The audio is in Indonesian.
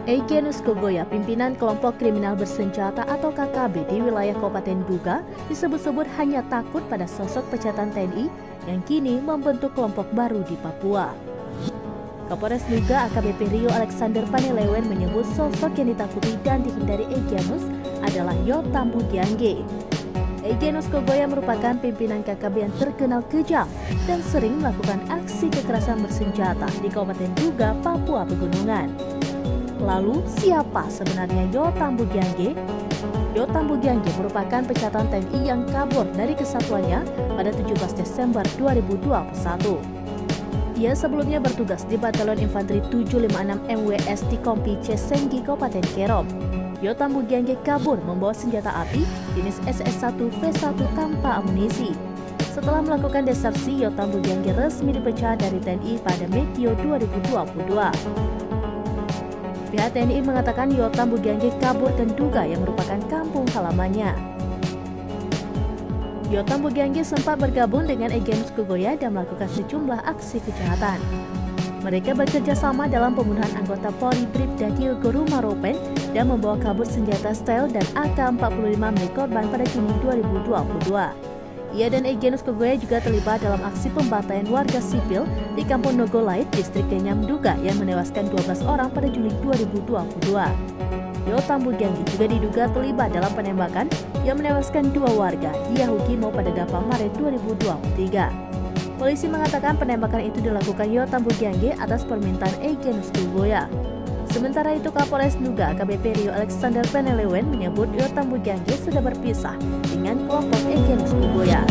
Egyanus Kogoya, pimpinan kelompok kriminal bersenjata atau KKB di wilayah Kabupaten Duga, disebut-sebut hanya takut pada sosok pecatan TNI yang kini membentuk kelompok baru di Papua. Kapolres Duga AKBP Rio Alexander Panelewen menyebut sosok yang ditakuti dan dihindari Egyanus adalah Yotambu Giangge. Egyanus Kogoya merupakan pimpinan KKB yang terkenal kejam dan sering melakukan aksi kekerasan bersenjata di Kabupaten Duga, Papua Pegunungan. Lalu, siapa sebenarnya Yotambu Giangge? Yotambu Giangge merupakan pecatan TNI yang kabur dari kesatuannya pada 17 Desember 2021. Ia sebelumnya bertugas di Batalion Infanteri 756 MWS di Kompi C Senggi, Kabupaten Kerom. Yotambu Giangge kabur membawa senjata api jenis SS1 V1 tanpa amunisi. Setelah melakukan desersi, Yotambu Giangge resmi dipecat dari TNI pada Medio 2022. Pihak TNI mengatakan Yotambu Giangge kabur ke Duga yang merupakan kampung halamannya. Yotambu Giangge sempat bergabung dengan Egyanus Kogoya dan melakukan sejumlah aksi kejahatan. Mereka bekerja sama dalam pembunuhan anggota Polri Bribda Diogo Rumaropen dan membawa kabur senjata stel dan AK-45 milik korban pada Juni 2022. Ia dan Egyanus Kogoya juga terlibat dalam aksi pembantaian warga sipil di Kampung Nogolait, distrik Kenyam, Duga yang menewaskan 12 orang pada Juli 2022. Yotambu Giangge juga diduga terlibat dalam penembakan yang menewaskan 2 warga di Yahukimo pada 8 Maret 2023. Polisi mengatakan penembakan itu dilakukan Yotambu Giangge atas permintaan Egyanus Kogoya. Sementara itu, Kapolres Duga AKBP Rio Alexander Panelewen menyebut Yotambu Giangge sudah berpisah dengan kelompok Egyanus Kogoya.